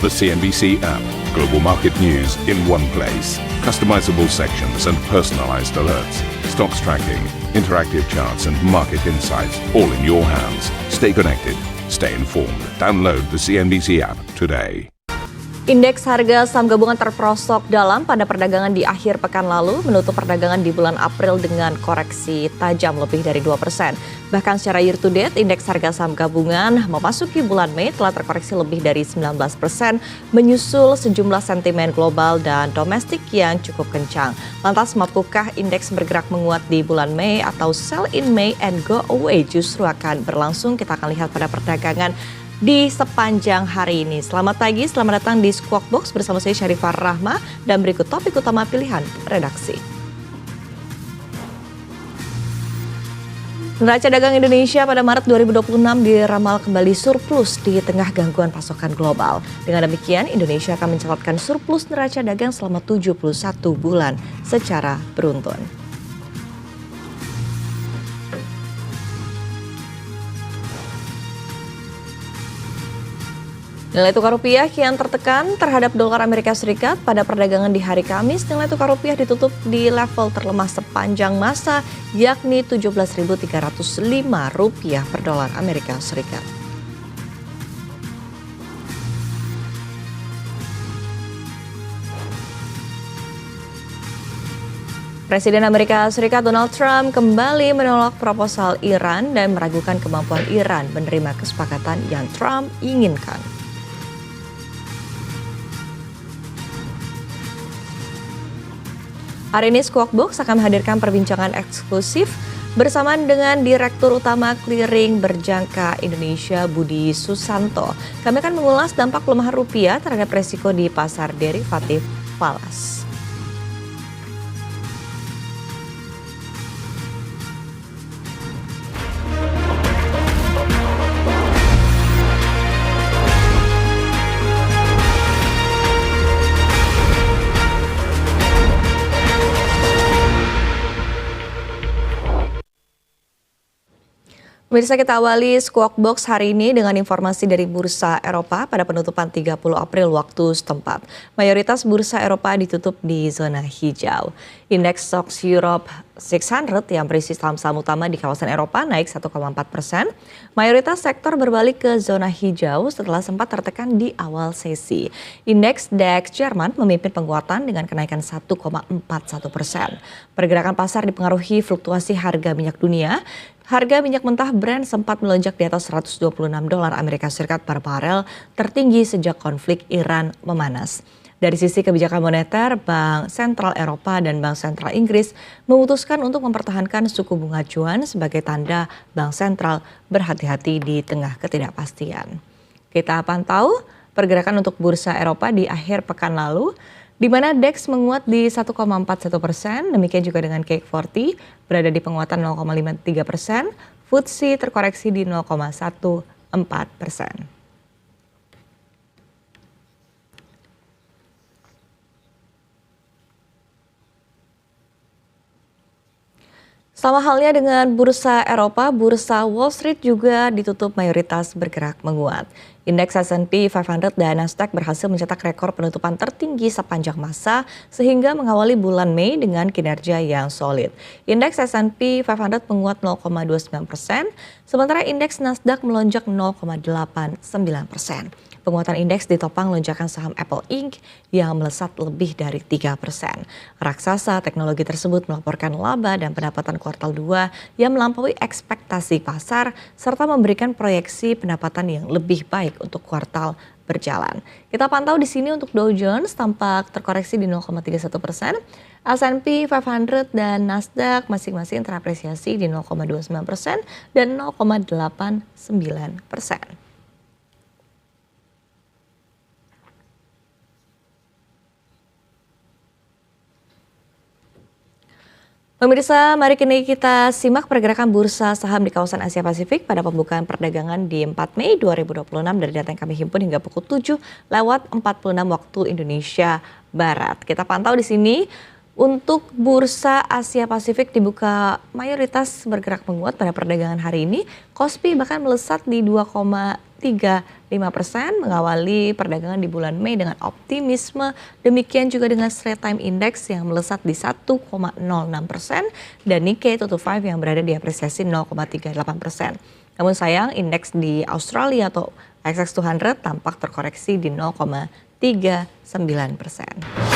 the CNBC app. Global market news in one place. Customizable sections and personalized alerts. Stocks tracking, interactive charts and market insights all in your hands. Stay connected. Stay informed. Download the CNBC app today. Indeks harga saham gabungan terperosok dalam pada perdagangan di akhir pekan lalu, menutup perdagangan di bulan April dengan koreksi tajam lebih dari 2%. Bahkan secara year to date, indeks harga saham gabungan memasuki bulan Mei telah terkoreksi lebih dari 19%, menyusul sejumlah sentimen global dan domestik yang cukup kencang. Lantas, mampukah indeks bergerak menguat di bulan Mei atau sell in May and go away justru akan berlangsung? Kita akan lihat pada perdagangan di sepanjang hari ini. Selamat pagi, selamat datang di Squawk Box bersama saya Syarifah Rahma dan berikut topik utama pilihan redaksi. Neraca dagang Indonesia pada Maret 2026 diramal kembali surplus di tengah gangguan pasokan global. Dengan demikian, Indonesia akan mencatatkan surplus neraca dagang selama 71 bulan secara beruntun. Nilai tukar rupiah kian tertekan terhadap dolar Amerika Serikat pada perdagangan di hari Kamis. Nilai tukar rupiah ditutup di level terlemah sepanjang masa, yakni Rp17.305 per dolar Amerika Serikat. Presiden Amerika Serikat Donald Trump kembali menolak proposal Iran dan meragukan kemampuan Iran menerima kesepakatan yang Trump inginkan. Hari ini Squawk Box akan menghadirkan perbincangan eksklusif bersama dengan Direktur Utama Clearing Berjangka Indonesia Budi Susanto. Kami akan mengulas dampak pelemahan rupiah terhadap resiko di pasar derivatif falas. Pemirsa, kita awali Squawk Box hari ini dengan informasi dari Bursa Eropa pada penutupan 30 April waktu setempat. Mayoritas bursa Eropa ditutup di zona hijau. Indeks STOXX Europe 600 yang berisi saham-saham utama di kawasan Eropa naik 1,4%. Mayoritas sektor berbalik ke zona hijau setelah sempat tertekan di awal sesi. Indeks DAX Jerman memimpin penguatan dengan kenaikan 1,41%. Pergerakan pasar dipengaruhi fluktuasi harga minyak dunia. Harga minyak mentah Brent sempat melonjak di atas $126 Amerika Serikat per barel, tertinggi sejak konflik Iran memanas. Dari sisi kebijakan moneter, Bank Sentral Eropa dan Bank Sentral Inggris memutuskan untuk mempertahankan suku bunga acuan sebagai tanda Bank Sentral berhati-hati di tengah ketidakpastian. Kita pantau pergerakan untuk bursa Eropa di akhir pekan lalu, di mana DAX menguat di 1,41%, demikian juga dengan CAC 40 berada di penguatan 0,53%, FTSE terkoreksi di 0,14%. Sama halnya dengan bursa Eropa, bursa Wall Street juga ditutup mayoritas bergerak menguat. Indeks S&P 500 dan Nasdaq berhasil mencetak rekor penutupan tertinggi sepanjang masa sehingga mengawali bulan Mei dengan kinerja yang solid. Indeks S&P 500 menguat 0,29%, sementara indeks Nasdaq melonjak 0,89%. Penguatan indeks ditopang lonjakan saham Apple Inc. yang melesat lebih dari 3%. Raksasa teknologi tersebut melaporkan laba dan pendapatan kuartal 2 yang melampaui ekspektasi pasar serta memberikan proyeksi pendapatan yang lebih baik untuk kuartal berjalan. Kita pantau di sini untuk Dow Jones tampak terkoreksi di 0,31%, S&P 500 dan Nasdaq masing-masing terapresiasi di 0,29% dan 0,89%. Pemirsa, mari kini kita simak pergerakan bursa saham di kawasan Asia Pasifik pada pembukaan perdagangan di 4 Mei 2026 dari data yang kami himpun hingga pukul 7 lewat 46 waktu Indonesia Barat. Kita pantau di sini Untuk bursa Asia Pasifik dibuka mayoritas bergerak menguat pada perdagangan hari ini. Kospi bahkan melesat di 2,35% mengawali perdagangan di bulan Mei dengan optimisme. Demikian juga dengan Straits Times Index yang melesat di 1,06% dan Nikkei 225 yang berada di apresiasi 0,38%. Namun sayang indeks di Australia atau ASX 200 tampak terkoreksi di 0,39%.